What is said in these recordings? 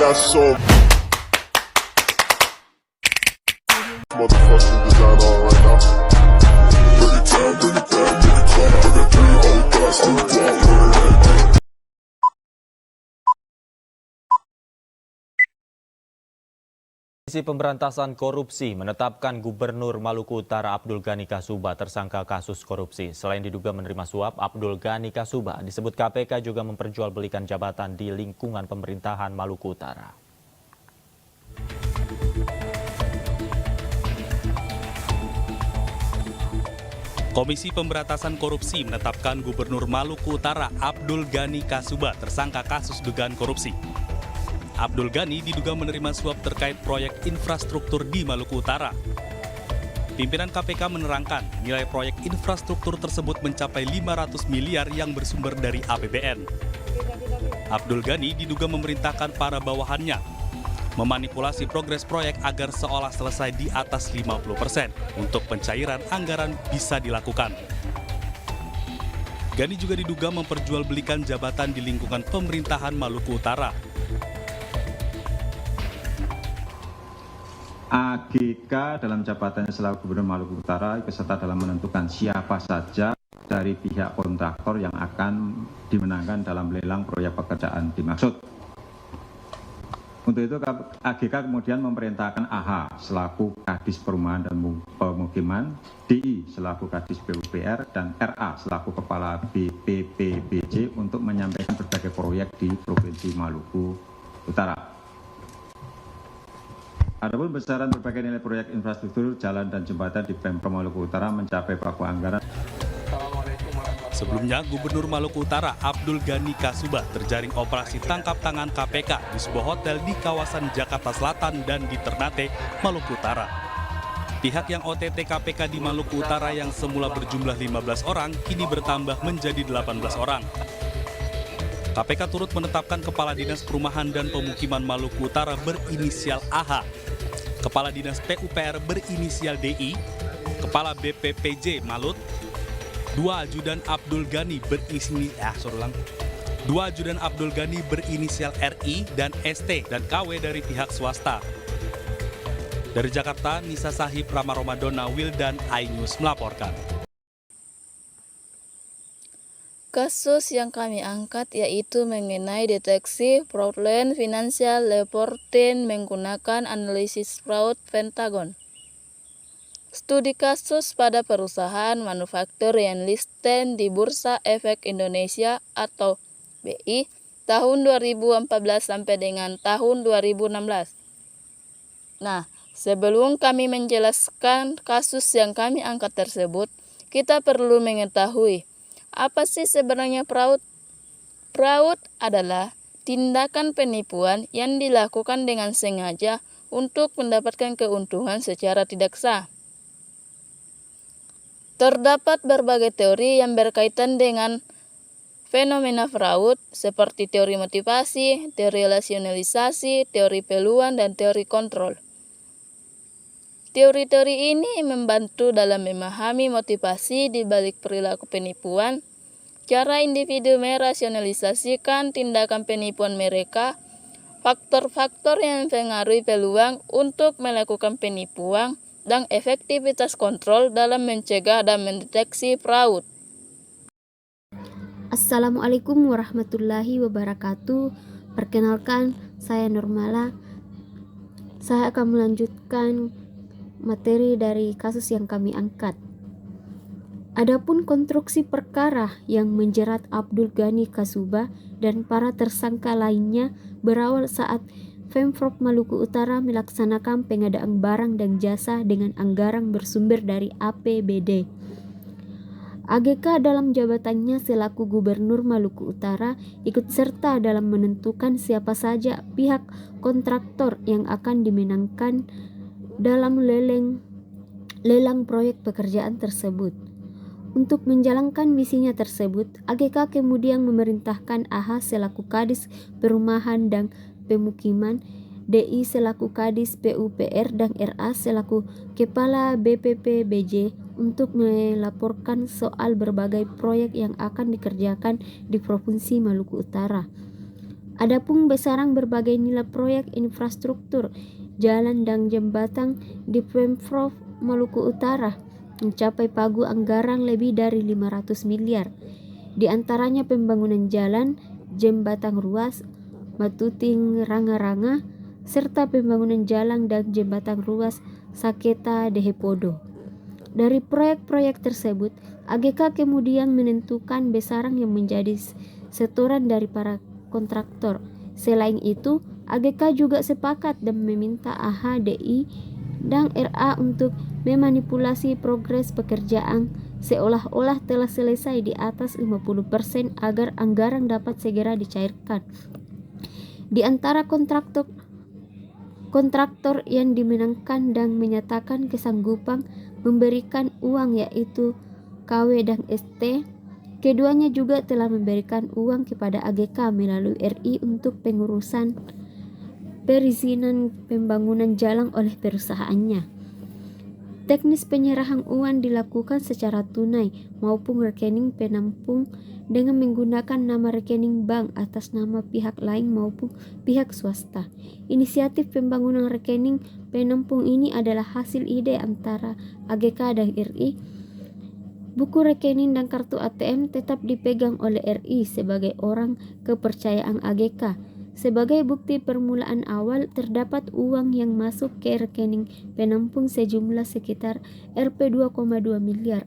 got so motherfucking design on right now. Bring it down, bring it down, bring it down. I got 3 old guys to walk. Komisi Pemberantasan Korupsi menetapkan Gubernur Maluku Utara Abdul Ghani Kasuba tersangka kasus korupsi. Selain diduga menerima suap, Abdul Ghani Kasuba disebut KPK juga memperjualbelikan jabatan di lingkungan pemerintahan Maluku Utara. Komisi Pemberantasan Korupsi menetapkan Gubernur Maluku Utara Abdul Ghani Kasuba tersangka kasus dugaan korupsi. Abdul Ghani diduga menerima suap terkait proyek infrastruktur di Maluku Utara. Pimpinan KPK menerangkan nilai proyek infrastruktur tersebut mencapai 500 miliar yang bersumber dari APBN. Abdul Ghani diduga memerintahkan para bawahannya memanipulasi progres proyek agar seolah selesai di atas 50% untuk pencairan anggaran bisa dilakukan. Ghani juga diduga memperjualbelikan jabatan di lingkungan pemerintahan Maluku Utara. AGK dalam jabatannya selaku Gubernur Maluku Utara ikut serta dalam menentukan siapa saja dari pihak kontraktor yang akan dimenangkan dalam lelang proyek pekerjaan dimaksud. Untuk itu AGK kemudian memerintahkan AH selaku Kadis Perumahan dan Pemukiman, DI selaku Kadis PUPR, dan RA selaku Kepala BPPBJ untuk menyampaikan berbagai proyek di Provinsi Maluku Utara. Adapun besaran berbagai nilai proyek infrastruktur jalan dan jembatan di Pemprov Maluku Utara mencapai pagu anggaran. Sebelumnya, Gubernur Maluku Utara Abdul Ghani Kasuba terjaring operasi tangkap tangan KPK di sebuah hotel di kawasan Jakarta Selatan dan di Ternate, Maluku Utara. Pihak yang OTT KPK di Maluku Utara yang semula berjumlah 15 orang kini bertambah menjadi 18 orang. KPK turut menetapkan Kepala Dinas Perumahan dan Pemukiman Maluku Utara berinisial AH, Kepala Dinas PUPR berinisial DI, Kepala BPPJ Malut, 2 ajudan Abdul Ghani berinisial RI dan ST dan KW dari pihak swasta. Dari Jakarta, Nisa Sahib, Rama Romadona, Wildan, iNews melaporkan. Kasus yang kami angkat yaitu mengenai deteksi fraudulent financial reporting menggunakan analisis fraud Pentagon. Studi kasus pada perusahaan manufaktur yang listed di Bursa Efek Indonesia atau BI tahun 2014 sampai dengan tahun 2016. Nah, sebelum kami menjelaskan kasus yang kami angkat tersebut, kita perlu mengetahui apa sih sebenarnya fraud? Fraud adalah tindakan penipuan yang dilakukan dengan sengaja untuk mendapatkan keuntungan secara tidak sah. Terdapat berbagai teori yang berkaitan dengan fenomena fraud seperti teori motivasi, teori rasionalisasi, teori peluang, dan teori kontrol. Teori-teori ini membantu dalam memahami motivasi di balik perilaku penipuan, cara individu merasionalisasikan tindakan penipuan mereka, faktor-faktor yang mempengaruhi peluang untuk melakukan penipuan, dan efektivitas kontrol dalam mencegah dan mendeteksi fraud. Assalamualaikum warahmatullahi wabarakatuh. Perkenalkan, saya Nurmala. Saya akan melanjutkan materi dari kasus yang kami angkat. Adapun konstruksi perkara yang menjerat Abdul Ghani Kasuba dan para tersangka lainnya berawal saat Pemprov Maluku Utara melaksanakan pengadaan barang dan jasa dengan anggaran bersumber dari APBD. AGK dalam jabatannya selaku Gubernur Maluku Utara ikut serta dalam menentukan siapa saja pihak kontraktor yang akan dimenangkan dalam lelang proyek pekerjaan tersebut. Untuk menjalankan misinya tersebut, AGK kemudian memerintahkan AH selaku Kadis Perumahan dan Pemukiman, DI selaku Kadis PUPR, dan RA selaku Kepala BPPBJ untuk melaporkan soal berbagai proyek yang akan dikerjakan di Provinsi Maluku Utara. Adapun besaran berbagai nilai proyek infrastruktur, jalan dan jembatan di Pemprov Maluku Utara mencapai pagu anggaran lebih dari 500 miliar. Di antaranya pembangunan jalan, jembatan ruas, Matuting Ranga-Ranga, serta pembangunan jalan dan jembatan ruas Saketa Dehepodo. Dari proyek-proyek tersebut, AGK kemudian menentukan besaran yang menjadi setoran dari para kontraktor. Selain itu, AGK juga sepakat dan meminta AHDI dan RA untuk memanipulasi progres pekerjaan seolah-olah telah selesai di atas 50% agar anggaran dapat segera dicairkan. Di antara kontraktor yang dimenangkan dan menyatakan kesanggupan memberikan uang yaitu KW dan ST. Keduanya juga telah memberikan uang kepada AGK melalui RI untuk pengurusan perizinan pembangunan jalan oleh perusahaannya. Teknis penyerahan uang dilakukan secara tunai maupun rekening penampung dengan menggunakan nama rekening bank atas nama pihak lain maupun pihak swasta. Inisiatif pembangunan rekening penampung ini adalah hasil ide antara AGK dan RI. Buku rekening dan kartu ATM tetap dipegang oleh RI sebagai orang kepercayaan AGK. Sebagai bukti permulaan awal, terdapat uang yang masuk ke rekening penampung sejumlah sekitar Rp 2,2 miliar.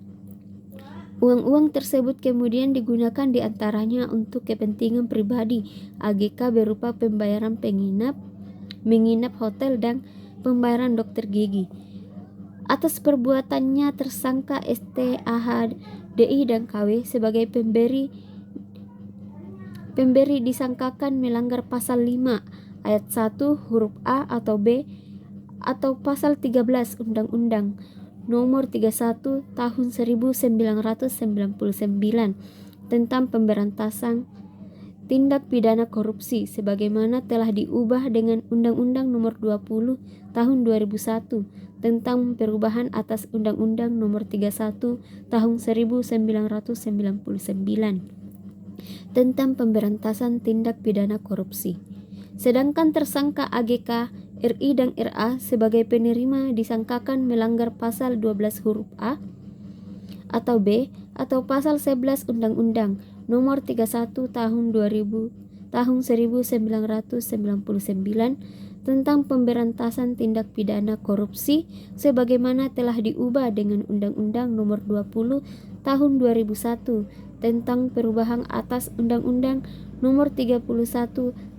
Uang-uang tersebut kemudian digunakan diantaranya untuk kepentingan pribadi AGK berupa pembayaran menginap hotel dan pembayaran dokter gigi. Atas perbuatannya tersangka ST, AHDI dan KW sebagai pemberi disangkakan melanggar pasal 5 ayat 1 huruf A atau B atau pasal 13 Undang-Undang Nomor 31 Tahun 1999 tentang pemberantasan tindak pidana korupsi sebagaimana telah diubah dengan Undang-Undang Nomor 20 Tahun 2001 tentang perubahan atas Undang-Undang Nomor 31 Tahun 1999 tentang pemberantasan tindak pidana korupsi. Sedangkan tersangka AGK, RI dan RA sebagai penerima disangkakan melanggar pasal 12 huruf A atau B atau pasal 11 Undang-Undang Nomor 31 Tahun 1999 tentang pemberantasan tindak pidana korupsi sebagaimana telah diubah dengan Undang-Undang Nomor 20 Tahun 2001 tentang perubahan atas Undang-Undang Nomor 31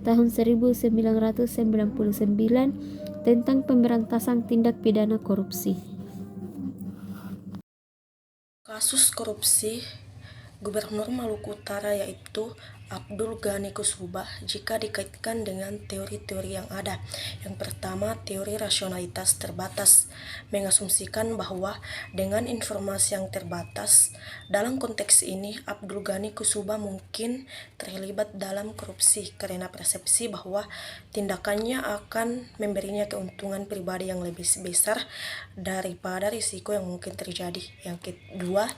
Tahun 1999 tentang pemberantasan tindak pidana korupsi. Kasus korupsi Gubernur Maluku Utara yaitu Abdul Ghani Kusubah jika dikaitkan dengan teori-teori yang ada. Yang pertama, teori rasionalitas terbatas mengasumsikan bahwa dengan informasi yang terbatas, dalam konteks ini Abdul Ghani Kusubah mungkin terlibat dalam korupsi karena persepsi bahwa tindakannya akan memberinya keuntungan pribadi yang lebih besar daripada risiko yang mungkin terjadi. Yang kedua,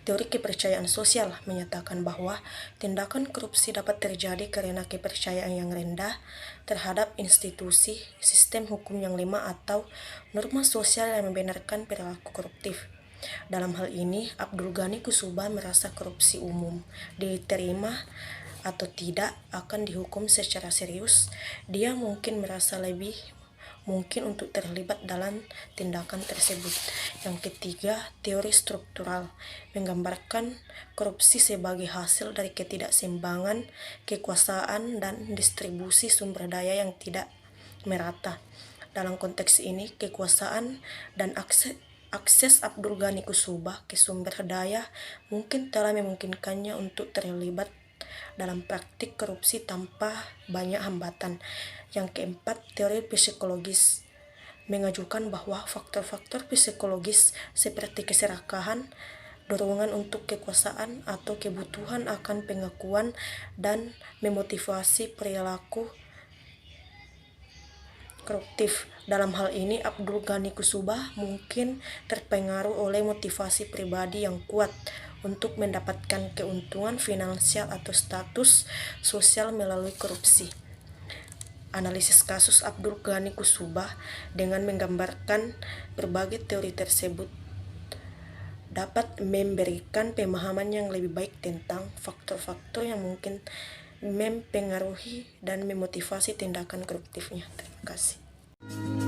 teori kepercayaan sosial menyatakan bahwa tindakan korupsi dapat terjadi karena kepercayaan yang rendah terhadap institusi, sistem hukum yang lemah atau norma sosial yang membenarkan perilaku koruptif. Dalam hal ini, Abdul Ghani Kusubah merasa korupsi umum diterima atau tidak akan dihukum secara serius. Dia mungkin merasa lebih mungkin untuk terlibat dalam tindakan tersebut. Yang ketiga, teori struktural menggambarkan korupsi sebagai hasil dari ketidakseimbangan kekuasaan dan distribusi sumber daya yang tidak merata. Dalam konteks ini, kekuasaan dan akses Abdul Ghani Kusubah ke sumber daya mungkin telah memungkinkannya untuk terlibat dalam praktik korupsi tanpa banyak hambatan. Yang keempat, teori psikologis mengajukan bahwa faktor-faktor psikologis seperti keserakahan, dorongan untuk kekuasaan, atau kebutuhan akan pengakuan dan memotivasi perilaku koruptif. Dalam hal ini, Abdul Ghani Kusubah mungkin terpengaruh oleh motivasi pribadi yang kuat untuk mendapatkan keuntungan finansial atau status sosial melalui korupsi. Analisis kasus Abdul Ghani Kusubah dengan menggambarkan berbagai teori tersebut dapat memberikan pemahaman yang lebih baik tentang faktor-faktor yang mungkin mempengaruhi dan memotivasi tindakan koruptifnya. Terima kasih.